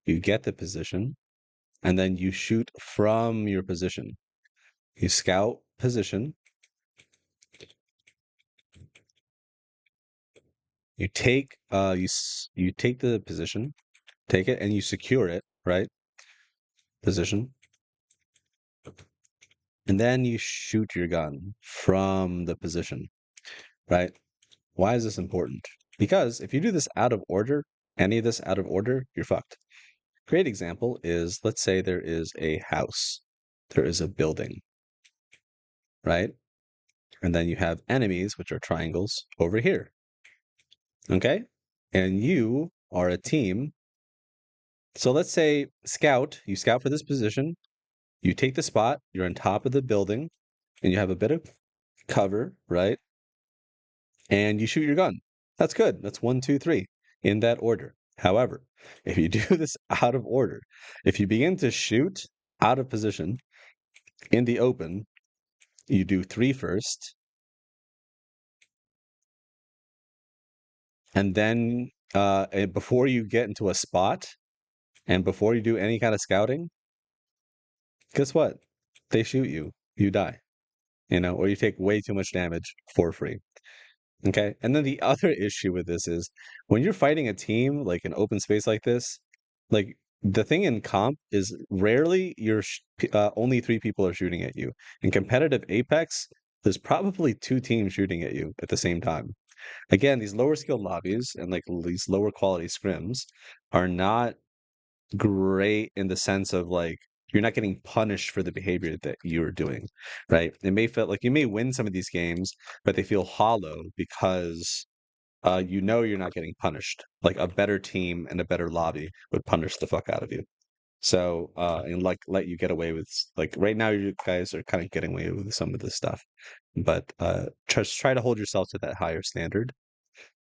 you get the position, and then you shoot from your position. You scout position, you take you take the position, take it, and you secure it, right? Position. And then you shoot your gun from the position, right? Why is this important? Because if you do this out of order, any of this out of order, you're fucked. Great example is, let's say there is a house, there is a building, right? And then you have enemies, which are triangles, over here. Okay? And you are a team. So let's say you scout for this position, you take the spot, you're on top of the building, and you have a bit of cover, right? And you shoot your gun. That's good. That's 1, 2, 3 in that order. However, if you do this out of order, if you begin to shoot out of position in the open, you do 3 first, and then before you get into a spot, and before you do any kind of scouting, guess what? They shoot you. You die. Or you take way too much damage for free. Okay. And then the other issue with this is when you're fighting a team like an open space like this, like the thing in comp is rarely only 3 people are shooting at you. In competitive Apex, there's probably 2 teams shooting at you at the same time. Again, these lower skill lobbies and like these lower quality scrims are not great in the sense of like you're not getting punished for the behavior that you're doing, right? It may feel like you may win some of these games, but they feel hollow because you're not getting punished. Like a better team and a better lobby would punish the fuck out of you. So and like let you get away with like right now you guys are kind of getting away with some of this stuff. But just try to hold yourself to that higher standard.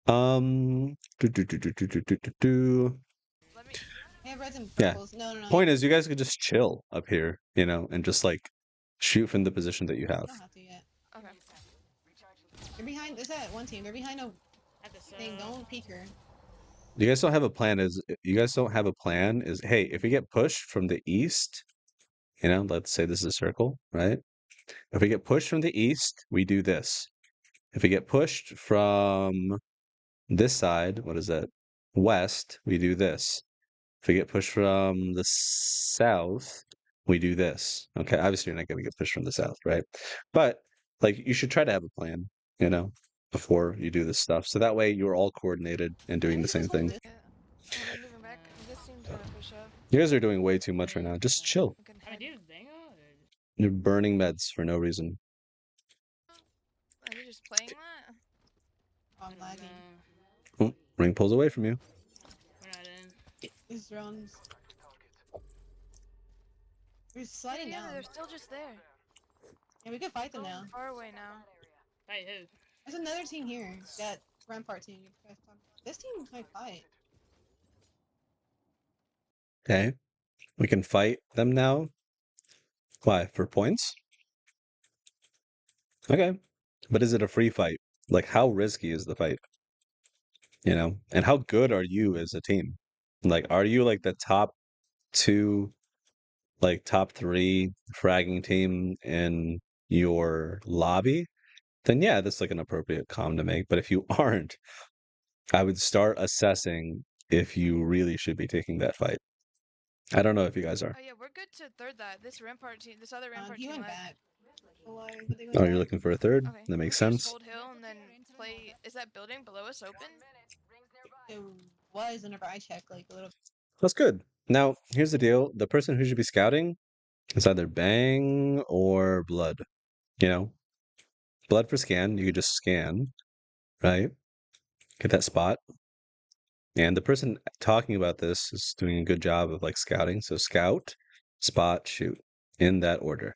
Do, do, do, do, do, do, do, do. Let me. I have reds and Yeah. purples. No. Point is, you guys could just chill up here, and just like shoot from the position that you have. You don't have to yet. Okay. They're behind. There's that one team. They're behind a At the thing. Don't peek her. You guys don't have a plan. Is hey, if we get pushed from the east, let's say this is a circle, right? If we get pushed from the east, we do this. If we get pushed from this side, what is that? West, we do this. If we get pushed from the south, we do this. Okay, obviously you're not going to get pushed from the south, right? But like you should try to have a plan, before you do this stuff. So that way you're all coordinated and doing the Maybe same just hold thing. this. Yeah. Oh, they're moving back. This team's gonna push up. You guys are doing way too much right now. Just chill. I can I mean, head. do you have Bingo? Or... You're burning meds for no reason. Are they just playing that? Oh, I'm I don't lagging. know. Oh, ring pulls away from you. We're not in. These drones. We're Yeah, sliding yeah, down. they're still just there. Yeah, we can fight them Oh, now. far away now. Fight who? There's another team here. That Rampart team. This team might fight. Okay. We can fight them now. Why? For points? Okay. But is it a free fight? Like, how risky is the fight? You know? And how good are you as a team? Like, are you like the top two, like top three fragging team in your lobby? Then yeah, that's like an appropriate comm to make. But if you aren't, I would start assessing if you really should be taking that fight. I don't know if you guys are. Oh yeah, we're good to third that. This Rampart team, this other Rampart He team went left. back. Why would they go Oh, you're back? looking for a third? Okay. That makes We can just sense. hold hill and then play. Is that building below us open? It was whenever I checked, like a little. That's good. Now, here's the deal. The person who should be scouting is either Bang or Blood. You know? Blood for scan, you could just scan, right? Get that spot. And the person talking about this is doing a good job of like scouting. So scout, spot, shoot in that order.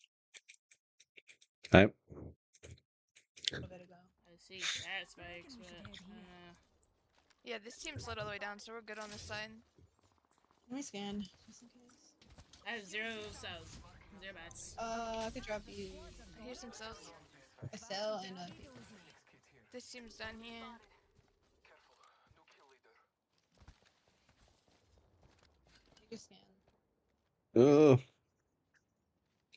Right? little bit ago. I see chat spikes, but I don't know. Yeah, this team slid all the way down, so we're good on this side. Let me scan, just in case. I have 0 cells. 0 bats. I could drop you Here's some cells. a cell and a. This team's down here. You can scan. Ugh.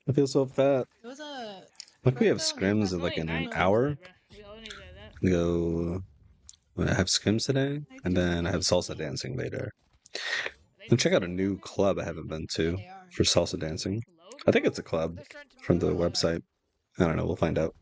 I feel so fat. It was a. Like we have Crypto, scrims It's of like only in 9 an teams hour. left, bro. We all need that. We go. I have scrims today, You and can just then I have scan salsa it. dancing later. They And check out a just- new club I haven't been to They are. for salsa dancing. Local? I think it's a club They're starting to from move the up. website. I don't know. We'll find out.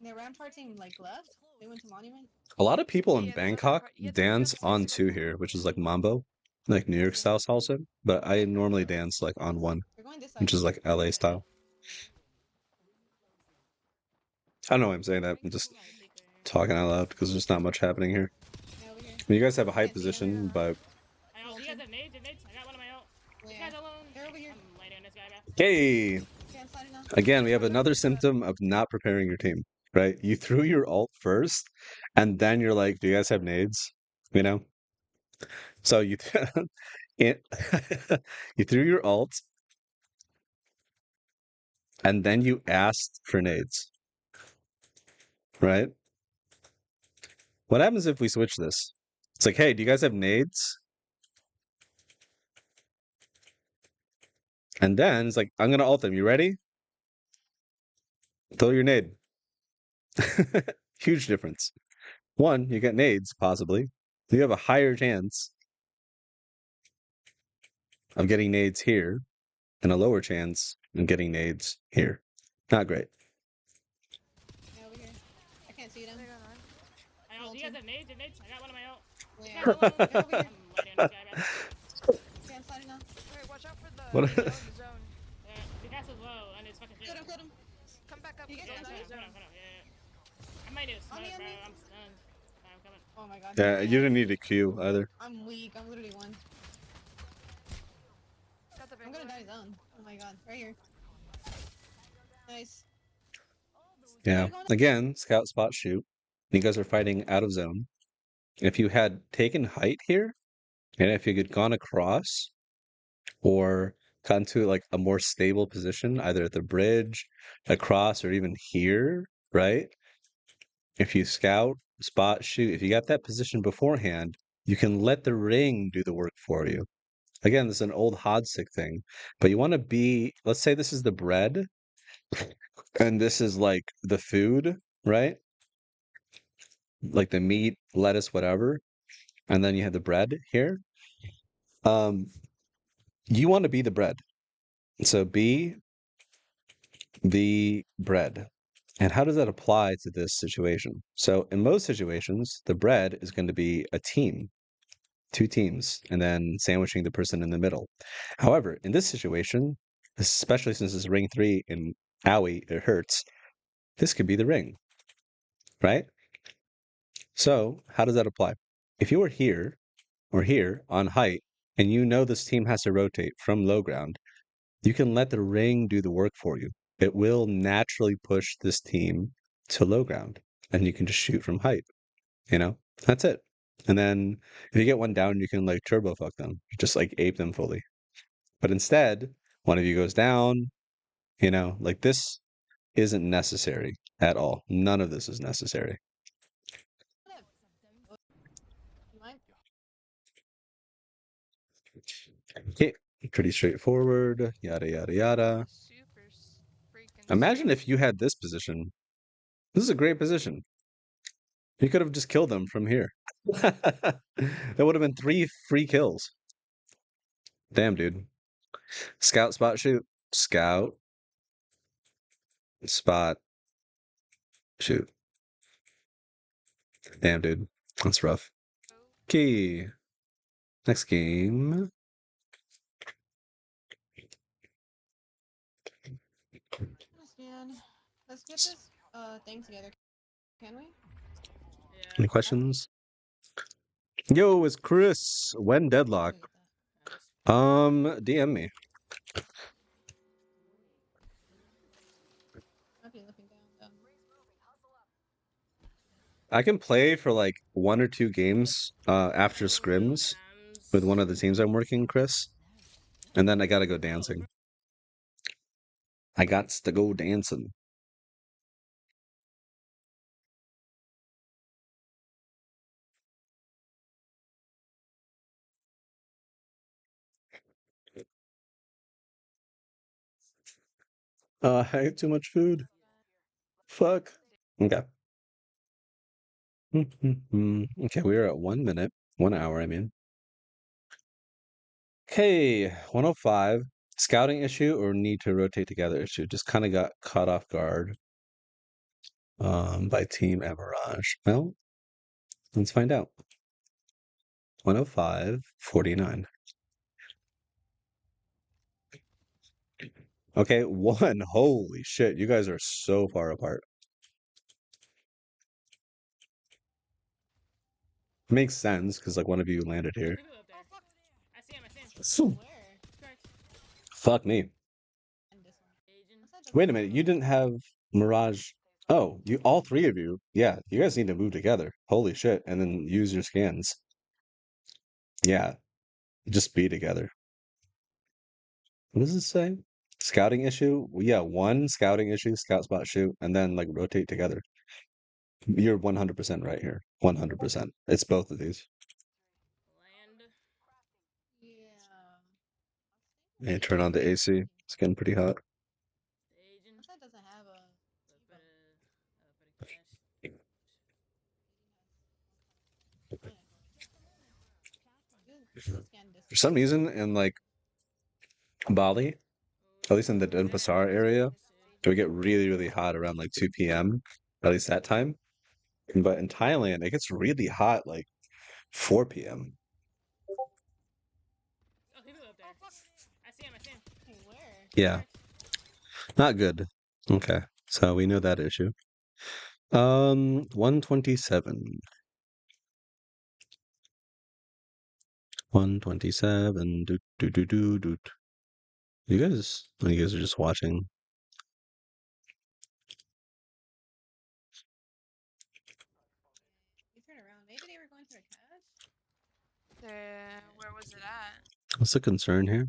The Rampart team like left. They went to Monument. A lot of people in Yeah, there's other Bangkok part- yeah, dance that's on specific. two here, which is like mambo, like New York style salsa. But I normally dance like on one, They're going this side. which is like LA style. I don't know why I'm saying that. I'm just talking out loud because there's not much happening here. Yeah, over here. I mean, you guys have a high Can't see them. position, but I ult. You guys have nades? You have nades? I got one of my ult. This Yeah. guy's alone. They're over here. I'm lighting on this guy, bro. hey, Can't slide it now. again, we have another symptom of not preparing your team, right? You threw your ult first, and then you're like, "Do you guys have nades?" You know. So you it you threw your ult, and then you asked for nades, right? What happens if we switch this? It's like, hey, do you guys have nades? And then it's like, I'm gonna ult them. You ready? Throw your nade. Huge difference. One, you get nades, possibly. You have a higher chance of getting nades here, and a lower chance of getting nades here. Not great. Yeah, over here. I can't see them. They're going on. I ult. You guys have nades? You have nades? I got one of my ult. This Yeah. guy's alone. They're over here. I'm lighting on this guy, bro. Can't slide it now. Alright, watch out for the What- zone. The zone. Yeah, the castle's low, and it's fucking shit. Killed him. Come back up. You to guys the Yeah, want come to on, zone. come on, yeah. I might need a On me, smoke, on bro. me. I'm stunned. I'm coming. Oh my god. Yeah, you didn't need a Q either. I'm weak. I'm literally one. Got the I'm gonna Bangalore. die zone. Oh my god. Right here. Nice. Yeah. Again, scout spot shoot. You guys are fighting out of zone. If you had taken height here, and if you had gone across or gotten to like a more stable position, either at the bridge, across, or even here, right? If you scout, spot, shoot, if you got that position beforehand, you can let the ring do the work for you. Again, this is an old Hodsick thing, but you want to be, let's say this is the bread, and this is like the food, right? Like the meat, lettuce, whatever, and then you have the bread here. You want to be the bread. So be the bread. And how does that apply to this situation? So in most situations, the bread is going to be a team. 2 teams, and then sandwiching the person in the middle. However, in this situation, especially since it's ring 3 and owie, it hurts, this could be the ring, right? So, how does that apply? If you are here or here on height, and you know this team has to rotate from low ground, you can let the ring do the work for you. It will naturally push this team to low ground, and you can just shoot from height. That's it. And then if you get one down, you can like turbo fuck them, just like ape them fully. But instead, one of you goes down, like this isn't necessary at all. None of this is necessary. You mind? Okay, pretty straightforward. Yada yada yada. Super freaking Imagine slow. if you had this position. This is a great position. You could have just killed them from here. That would have been 3 free kills. Damn, dude. Scout, spot, shoot. Scout, spot, shoot. Damn, dude. That's rough. Okay. Next game. Understand. Let's get this thing together. Can we? Yeah. Any questions? Yo, it's Chris. When deadlock? Look at that. DM me. Might be looking down though. I can play for like 1 or 2 games after scrims with one of the teams I'm working, Chris. And then I gotta go dancing. I got to go dancing. I ate too much food. Fuck. Okay. Okay, we are at 1 minute. 1 hour, I mean. Okay, 105. Scouting issue or need to rotate together issue. Just kind of got caught off guard by Team Amirage. Well, let's find out. 105, 49. Okay, 1. Holy shit, you guys are so far apart. Makes sense because like one of you landed Oh, here. people up there. I see him. I see him. So, Where? Correct. fuck me. And this one. Agent. What's that doesn't Wait a have minute, you didn't have Mirage. Oh, you all 3 of you. Yeah, you guys need to move together. Holy shit, and then use your scans. Yeah, just be together. What does it say? Scouting issue? Yeah, 1 scouting issue, scout spot shoot, and then like rotate together. You're 100% right here. 100%. It's both of these. Land. Yeah. And turn on the AC. It's getting pretty hot. Agent. What's that doesn't have a Para cash. scan this For some reason, in like Bali, at least in the Denpasar area, it would get really, really hot around like 2 p.m., at least that time. But in Thailand, it gets really hot like 4 p.m. Oh, people up there. I see him. I see him. Hey, where? Yeah, Correct. not good. Okay, so we know that issue. 127. 127. Doot, doot, doot, doot, doot. You guys are just watching. You turn around. Maybe they were going for a cash? Where was it at? What's the concern here?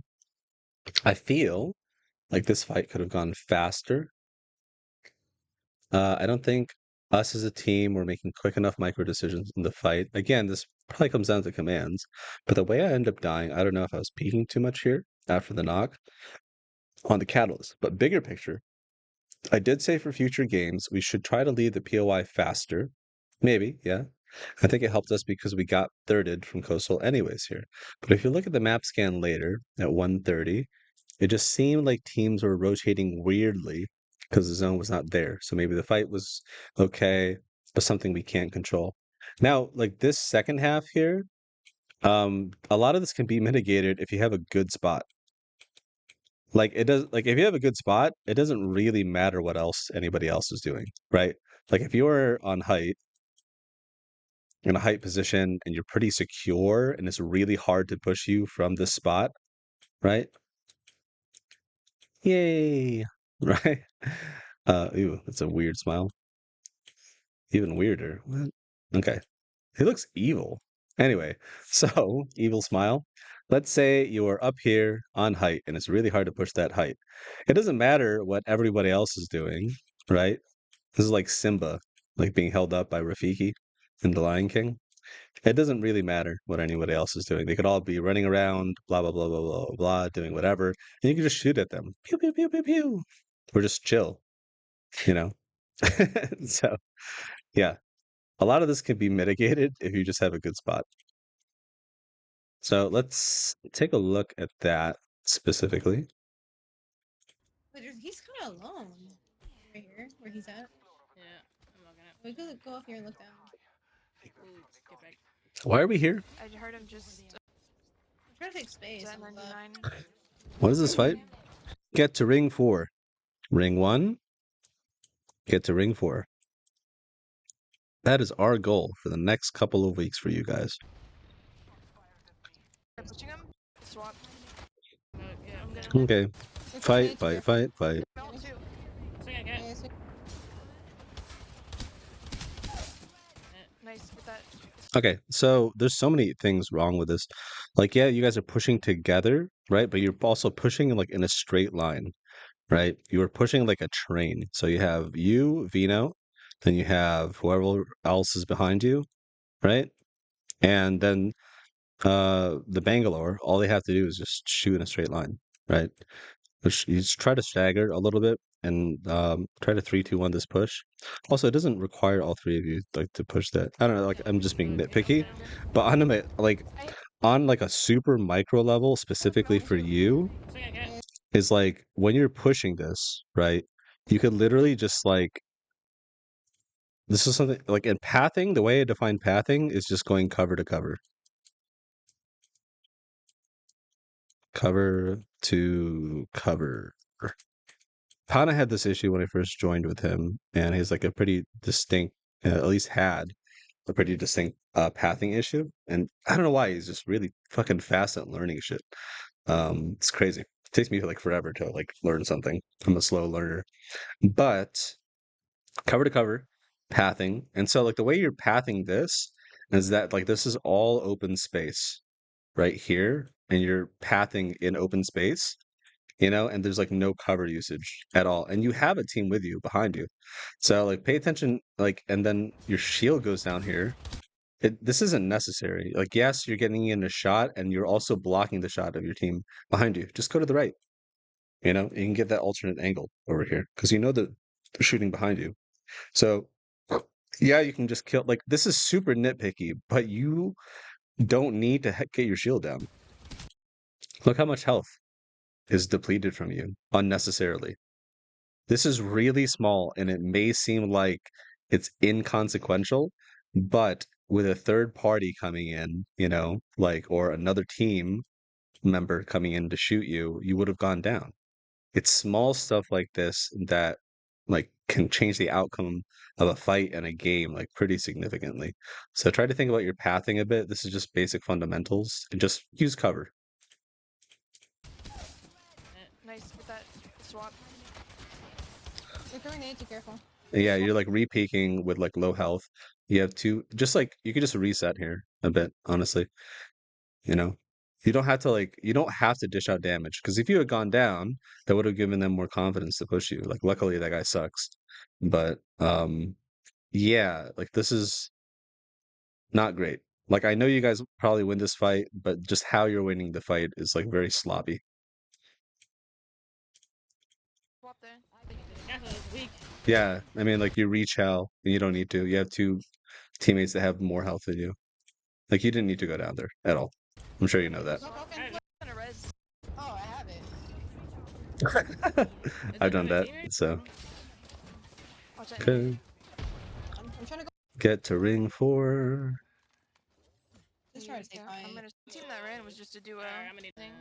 I feel like this fight could have gone faster. I don't think us as a team were making quick enough micro decisions in the fight. Again, this probably comes down to commands, but the way I end up dying, I don't know if I was peeking too much here after the knock on the catalyst. But bigger picture, I did say for future games we should try to lead the POI faster. Maybe, yeah. I think it helped us because we got thirded from Coastal anyways here. But if you look at the map scan later at 130, it just seemed like teams were rotating weirdly because the zone was not there. So maybe the fight was okay, but something we can't control. Now, like this second half here, A lot of this can be mitigated if you have a good spot. Like it does, like if you have a good spot, it doesn't really matter what else anybody else is doing, right? Like if you're on height in a height position and you're pretty secure and it's really hard to push you from this spot, right? Yay, right? Ew, that's a weird smile. Even weirder. What? Okay. He looks evil. Anyway, so evil smile. Let's say you're up here on height and it's really hard to push that height. It doesn't matter what everybody else is doing, right? This is like Simba, like being held up by Rafiki in The Lion King. It doesn't really matter what anybody else is doing. They could all be running around, blah, blah, blah, blah, blah, blah, blah, doing whatever. And you can just shoot at them. Pew, pew, pew, pew, pew. Or just chill, you know? So, yeah. A lot of this can be mitigated if you just have a good spot. So let's take a look at that specifically. But he's kind of alone. Right here, where he's at. Yeah, I'm looking at. We could go up here and look down. Ooh, get back. Why are we here? I heard him just. I'm trying to take space. Is that on the left. 99? What is this fight? Get to ring 4. Ring 1. Get to ring 4. That is our goal for the next couple of weeks for you guys. They're pushing him. Swap. Yeah, I'm gonna. Okay. It's Fight, okay, fight, it's fight, fight. Melt too. swing I okay, get. it's okay. Nice with that. Okay, so there's so many things wrong with this. Like, yeah, you guys are pushing together, right? But you're also pushing like in a straight line, right? You are pushing like a train. So you have you, Vino, then you have whoever else is behind you, right? And then the Bangalore, all they have to do is just shoot in a straight line, right? Which you just try to stagger a little bit and try to 3-2-1 this push. Also, it doesn't require all three of you like to push that. I don't know, like I'm just being nitpicky, but on a like on like a super micro level, specifically for you, Swing I get. is like when you're pushing this, right? You could literally just like this is something like in pathing. The way I define pathing is just going cover to cover, cover to cover. Pana had this issue when I first joined with him, and he's like a pretty distinct, at least had a pretty distinct pathing issue. And I don't know why he's just really fucking fast at learning shit. It's crazy. It takes me like forever to like learn something. I'm a slow learner, but cover to cover pathing, and so like the way you're pathing this is that like this is all open space right here, and you're pathing in open space, and there's like no cover usage at all. And you have a team with you behind you. So like pay attention, like, and then your shield goes down here. This isn't necessary. Like, yes, you're getting in a shot and you're also blocking the shot of your team behind you. Just go to the right. You can get that alternate angle over here because that they're shooting behind you. So yeah, you can just kill. Like, this is super nitpicky, but you don't need to get your shield down. Look how much health is depleted from you unnecessarily. This is really small and it may seem like it's inconsequential, but with a third party coming in, like, or another team member coming in to shoot you, you would have gone down. It's small stuff like this that like can change the outcome of a fight and a game like pretty significantly. So try to think about your pathing a bit. This is just basic fundamentals and just use cover. Nice with that. Swap. They're throwing nades, be careful. Yeah, you're like re-peaking with like low health. You have two, just like you could just reset here a bit, honestly. You know, you don't have to dish out damage because if you had gone down, that would have given them more confidence to push you. Like, luckily that guy sucks, but yeah, like this is not great. Like, I know you guys probably win this fight, but just how you're winning the fight is like very sloppy. Swap there. Castle is weak. Yeah, I mean, like you reach hell and you don't need to. You have two teammates that have more health than you. Like, you didn't need to go down there at all. I'm sure you know that. Smoke open. Alright, Gonna res. Oh, I have it. I've done my that, teammate? so Watch that. okay. I'm trying to go. Get to ring 4. Just try to take I'm my. gonna. The team that ran was just a duo. Alright, I'm gonna need thing.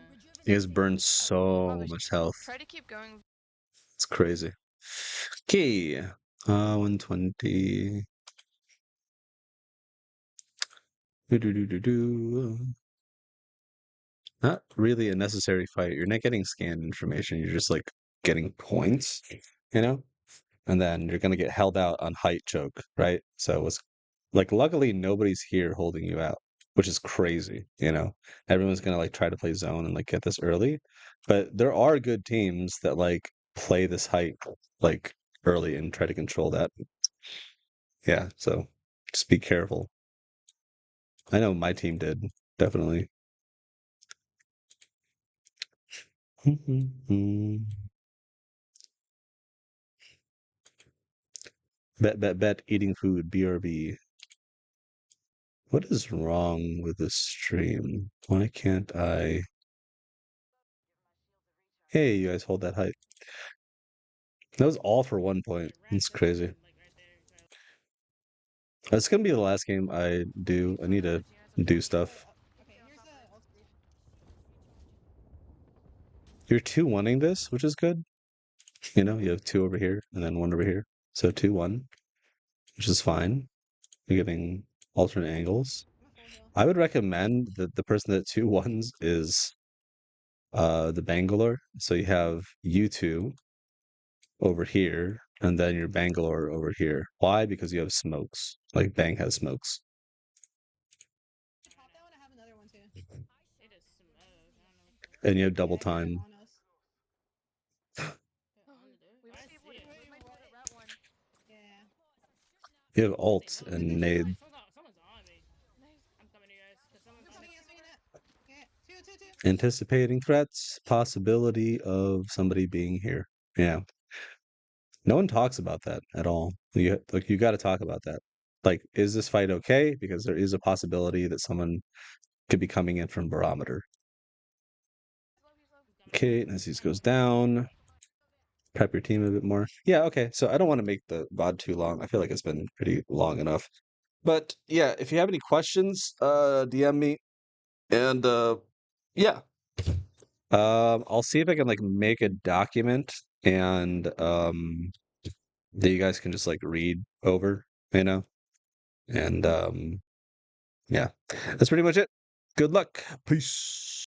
You guys burn so Probably much health. Try to keep going. It's crazy. Okay. 120. Do. Not really a necessary fight. You're not getting scan information. You're just like getting points, you know? And then you're gonna get held out on height choke, right? So it's like luckily nobody's here holding you out, which is crazy, you know? Everyone's gonna like try to play zone and like get this early. But there are good teams that like play this height like early and try to control that. Yeah, so just be careful. I know my team did, definitely. Bet, eating food, BRB. What is wrong with this stream? Why can't I? Hey, you guys hold that height. That was all for 1 point. It's crazy. like right there. It's gonna be the last game I do. I need to do stuff. Okay, here's the ultimate. You're 2-1ing this, which is good. You know, you have 2 over here and then 1 over here. So 2-1, which is fine. You're getting alternate angles. I'm a full heal. I would recommend that the person that 2-1s is the Bangalore. So you have you two over here, and then your Bangalore over here. Why? Because you have smokes. Like Bang has smokes. Pop that one. I have another one too. It is smoke. I don't know. And you have double Yeah, I hear them time. on us. We might be able to. We might be able to route one. Yeah. You have ult and nade. Someone's on me. Nice. I'm coming to you guys. Cause someone's I'm on me. swinging it. Yeah, two. Anticipating threats, possibility of somebody being here. Yeah. No one talks about that at all. You got to talk about that. Like, is this fight okay? Because there is a possibility that someone could be coming in from barometer. Okay, Nazis goes down. Prep your team a bit more. Yeah, okay. So I don't want to make the VOD too long. I feel like it's been pretty long enough. But yeah, if you have any questions, DM me. And yeah. I'll see if I can like make a document and that you guys can just like read over, you know? And yeah. That's pretty much it. Good luck. Peace.